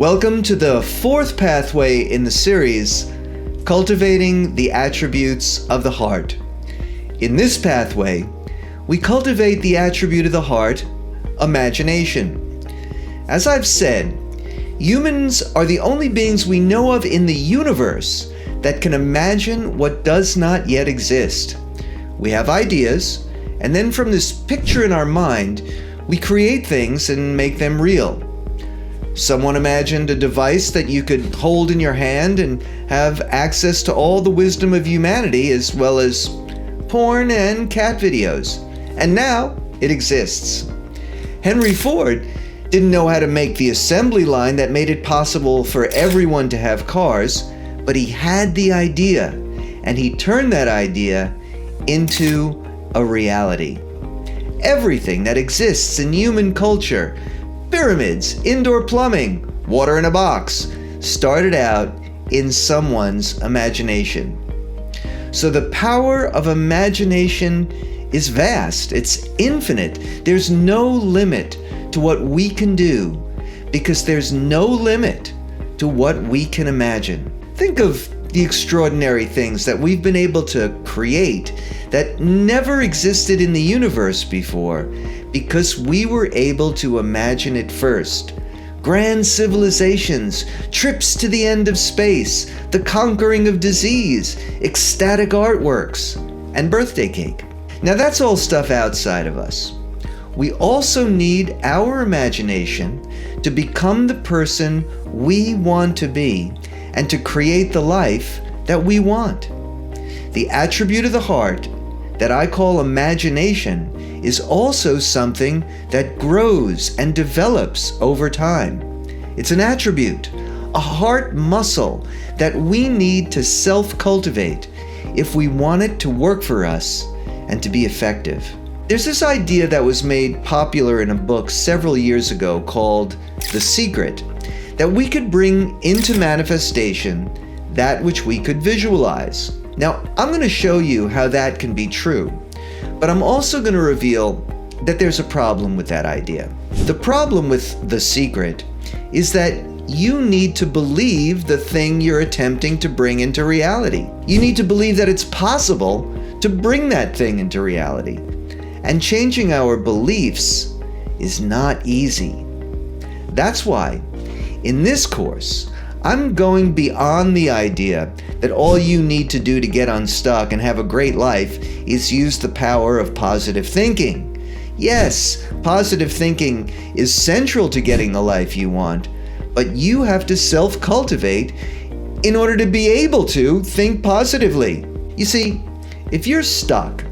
Welcome to the fourth pathway in the series, Cultivating the Attributes of the Heart. In this pathway, we cultivate the attribute of the heart, imagination. As I've said, humans are the only beings we know of in the universe that can imagine what does not yet exist. We have ideas, and then from this picture in our mind, we create things and make them real. Someone imagined a device that you could hold in your hand and have access to all the wisdom of humanity, as well as porn and cat videos. And now it exists. Henry Ford didn't know how to make the assembly line that made it possible for everyone to have cars, but he had the idea, and he turned that idea into a reality. Everything that exists in human culture, pyramids, indoor plumbing, water in a box, started out in someone's imagination. So the power of imagination is vast, it's infinite. There's no limit to what we can do because there's no limit to what we can imagine. Think of the extraordinary things that we've been able to create that never existed in the universe before because we were able to imagine it first. Grand civilizations, trips to the end of space, the conquering of disease, ecstatic artworks, and birthday cake. Now that's all stuff outside of us. We also need our imagination to become the person we want to be and to create the life that we want. The attribute of the heart that I call imagination is also something that grows and develops over time. It's an attribute, a heart muscle that we need to self-cultivate if we want it to work for us and to be effective. There's this idea that was made popular in a book several years ago called The Secret, that we could bring into manifestation that which we could visualize. Now, I'm going to show you how that can be true, but I'm also going to reveal that there's a problem with that idea. The problem with The Secret is that you need to believe the thing you're attempting to bring into reality. You need to believe that it's possible to bring that thing into reality. And changing our beliefs is not easy. That's why, in this course, I'm going beyond the idea that all you need to do to get unstuck and have a great life is use the power of positive thinking. Yes, positive thinking is central to getting the life you want, but you have to self-cultivate in order to be able to think positively. You see, if you're stuck,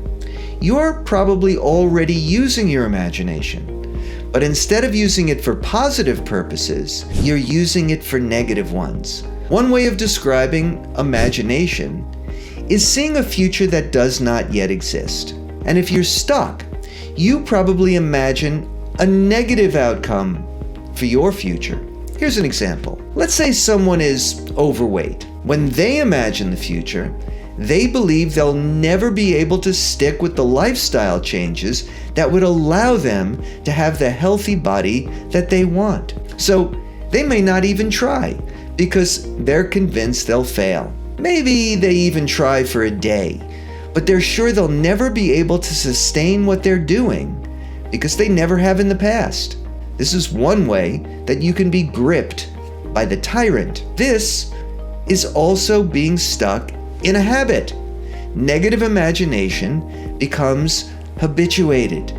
you're probably already using your imagination. But instead of using it for positive purposes, you're using it for negative ones. One way of describing imagination is seeing a future that does not yet exist. And if you're stuck, you probably imagine a negative outcome for your future. Here's an example. Let's say someone is overweight. When they imagine the future, they believe they'll never be able to stick with the lifestyle changes that would allow them to have the healthy body that they want. So they may not even try because they're convinced they'll fail. Maybe they even try for a day, but they're sure they'll never be able to sustain what they're doing because they never have in the past. This is one way that you can be gripped by the tyrant. This is also being stuck in a habit. Negative imagination becomes habituated.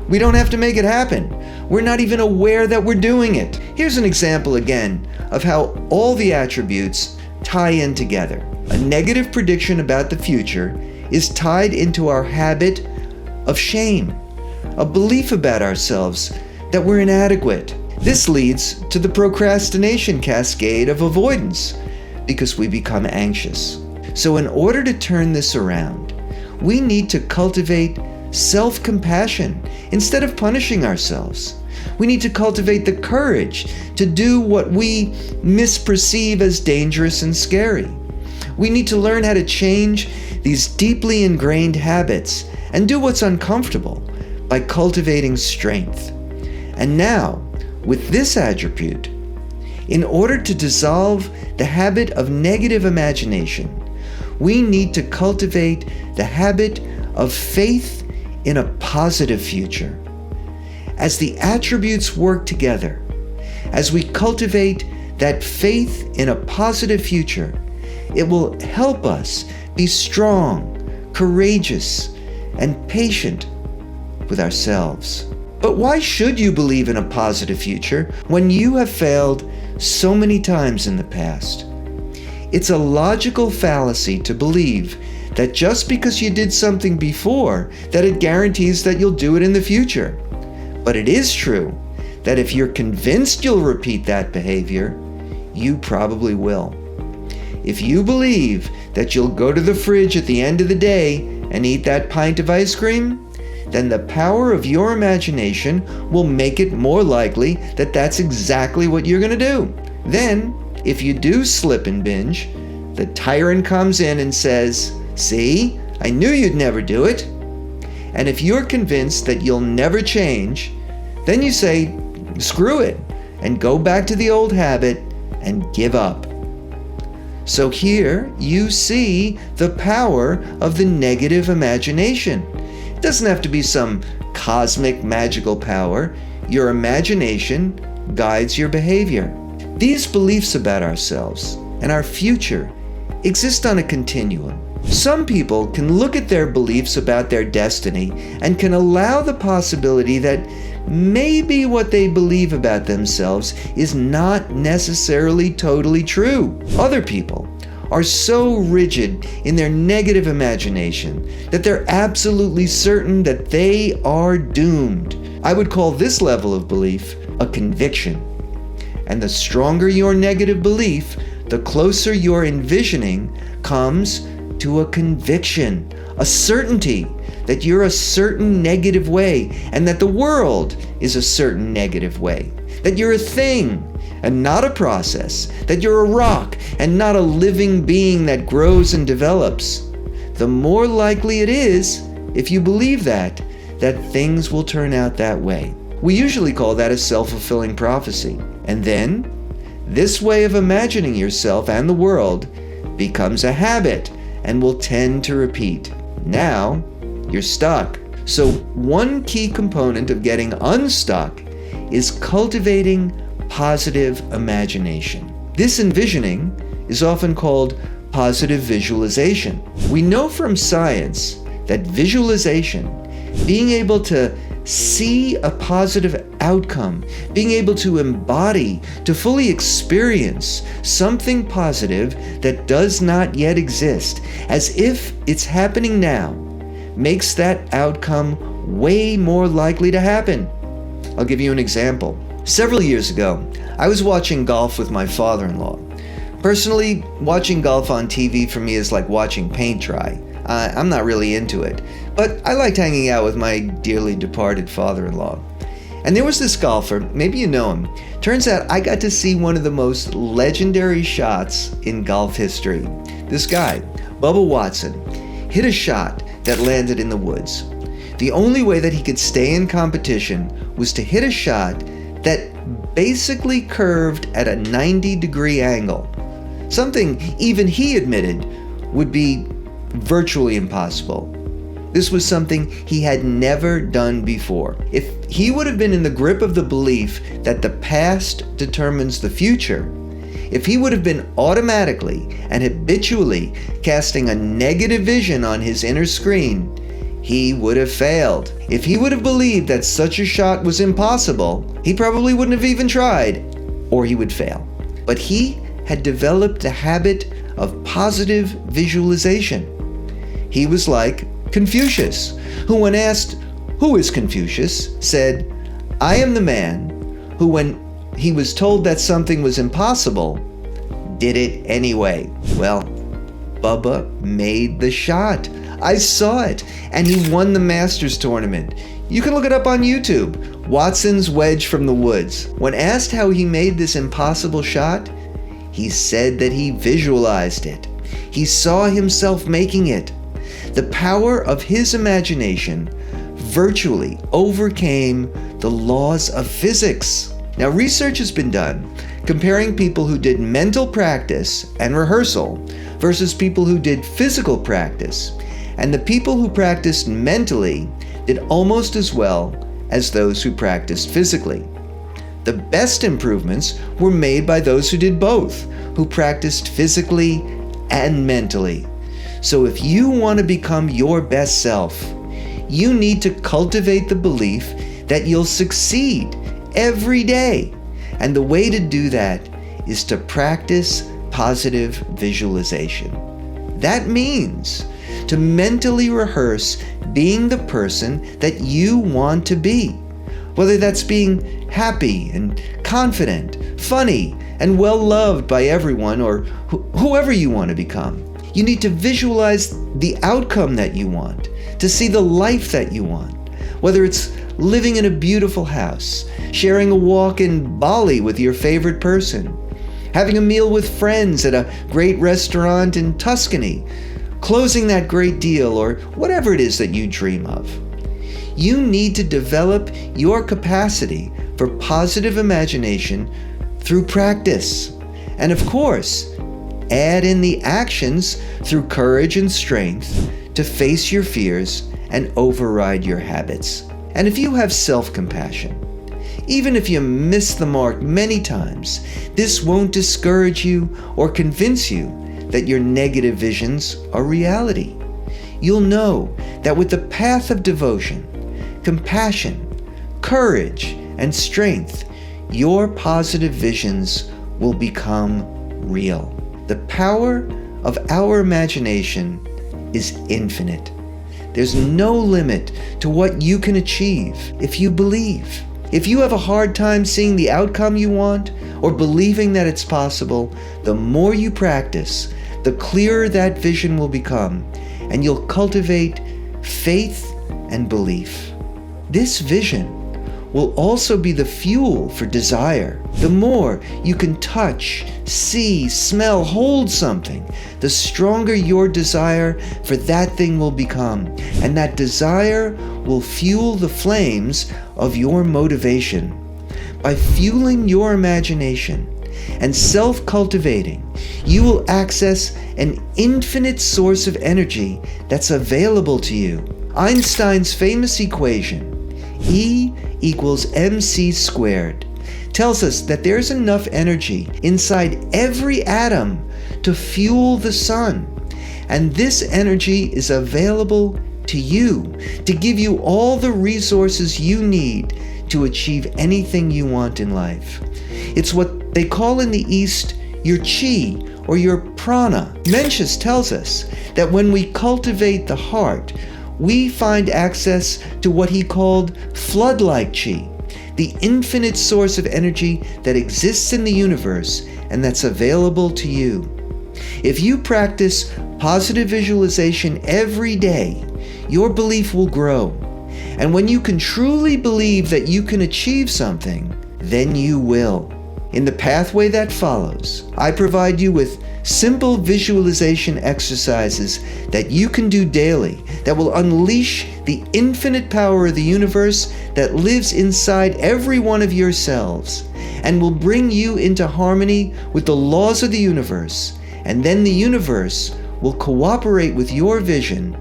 We don't have to make it happen. We're not even aware that we're doing it. Here's an example again of how all the attributes tie in together. A negative prediction about the future is tied into our habit of shame, a belief about ourselves that we're inadequate. This leads to the procrastination cascade of avoidance because we become anxious. So in order to turn this around, we need to cultivate self-compassion instead of punishing ourselves. We need to cultivate the courage to do what we misperceive as dangerous and scary. We need to learn how to change these deeply ingrained habits and do what's uncomfortable by cultivating strength. And now, with this attribute, In order to dissolve the habit of negative imagination, we need to cultivate the habit of faith in a positive future. As the attributes work together, as we cultivate that faith in a positive future, it will help us be strong, courageous, and patient with ourselves. But why should you believe in a positive future when you have failed so many times in the past? It's a logical fallacy to believe that just because you did something before, that it guarantees that you'll do it in the future. But it is true that if you're convinced you'll repeat that behavior, you probably will. If you believe that you'll go to the fridge at the end of the day and eat that pint of ice cream, then the power of your imagination will make it more likely that that's exactly what you're going to do. Then, if you do slip and binge, the tyrant comes in and says, "See, I knew you'd never do it." And if you're convinced that you'll never change, then you say, "Screw it," and go back to the old habit and give up. So here you see the power of the negative imagination. It doesn't have to be some cosmic magical power. Your imagination guides your behavior. These beliefs about ourselves and our future exist on a continuum. Some people can look at their beliefs about their destiny and can allow the possibility that maybe what they believe about themselves is not necessarily totally true. Other people are so rigid in their negative imagination that they're absolutely certain that they are doomed. I would call this level of belief a conviction. And the stronger your negative belief, the closer your envisioning comes to a conviction, a certainty that you're a certain negative way and that the world is a certain negative way, that you're a thing and not a process, that you're a rock and not a living being that grows and develops. The more likely it is, if you believe that things will turn out that way. We usually call that a self-fulfilling prophecy. And then, this way of imagining yourself and the world becomes a habit and will tend to repeat. Now, you're stuck. So one key component of getting unstuck is cultivating positive imagination. This envisioning is often called positive visualization. We know from science that visualization, being able to see a positive outcome, being able to embody, to fully experience something positive that does not yet exist, as if it's happening now, makes that outcome way more likely to happen. I'll give you an example. Several years ago, I was watching golf with my father-in-law. Personally, watching golf on TV for me is like watching paint dry. I'm not really into it, but I liked hanging out with my dearly departed father-in-law. And there was this golfer, maybe you know him. Turns out I got to see one of the most legendary shots in golf history. This guy, Bubba Watson, hit a shot that landed in the woods. The only way that he could stay in competition was to hit a shot that basically curved at a 90-degree angle. Something even he admitted would be virtually impossible. This was something he had never done before. If he would have been in the grip of the belief that the past determines the future, if he would have been automatically and habitually casting a negative vision on his inner screen, he would have failed. If he would have believed that such a shot was impossible, he probably wouldn't have even tried, or he would fail. But he had developed a habit of positive visualization. He was like Confucius, who when asked, "Who is Confucius?" said, "I am the man who, when he was told that something was impossible, did it anyway." Well, Bubba made the shot. I saw it, and he won the Masters tournament. You can look it up on YouTube. Watson's wedge from the woods. When asked how he made this impossible shot, he said that he visualized it. He saw himself making it. The power of his imagination virtually overcame the laws of physics. Now, research has been done comparing people who did mental practice and rehearsal versus people who did physical practice, and the people who practiced mentally did almost as well as those who practiced physically. The best improvements were made by those who did both, who practiced physically and mentally. So if you want to become your best self, you need to cultivate the belief that you'll succeed every day. And the way to do that is to practice positive visualization. That means to mentally rehearse being the person that you want to be, whether that's being happy and confident, funny, and well-loved by everyone, or whoever you want to become. You need to visualize the outcome that you want, to see the life that you want, whether it's living in a beautiful house, sharing a walk in Bali with your favorite person, having a meal with friends at a great restaurant in Tuscany, closing that great deal, or whatever it is that you dream of. You need to develop your capacity for positive imagination through practice. And of course, add in the actions through courage and strength to face your fears and override your habits. And if you have self-compassion, even if you miss the mark many times, this won't discourage you or convince you that your negative visions are reality. You'll know that with the path of devotion, compassion, courage, and strength, your positive visions will become real. The power of our imagination is infinite. There's no limit to what you can achieve if you believe. If you have a hard time seeing the outcome you want or believing that it's possible, the more you practice, the clearer that vision will become, and you'll cultivate faith and belief. This vision will also be the fuel for desire. The more you can touch, see, smell, hold something, the stronger your desire for that thing will become. And that desire will fuel the flames of your motivation. By fueling your imagination and self-cultivating, you will access an infinite source of energy that's available to you. Einstein's famous equation, E equals mc squared, tells us that there's enough energy inside every atom to fuel the sun. And this energy is available to you to give you all the resources you need to achieve anything you want in life. It's what they call in the East your chi or your prana. Mencius tells us that when we cultivate the heart, we find access to what he called flood-like chi, the infinite source of energy that exists in the universe and that's available to you. If you practice positive visualization every day, your belief will grow. And when you can truly believe that you can achieve something, then you will. In the pathway that follows, I provide you with simple visualization exercises that you can do daily that will unleash the infinite power of the universe that lives inside every one of your cells and will bring you into harmony with the laws of the universe. And then the universe will cooperate with your vision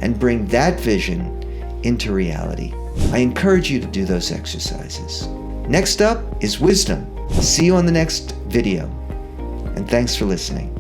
and bring that vision into reality. I encourage you to do those exercises. Next up is wisdom. See you on the next video. And thanks for listening.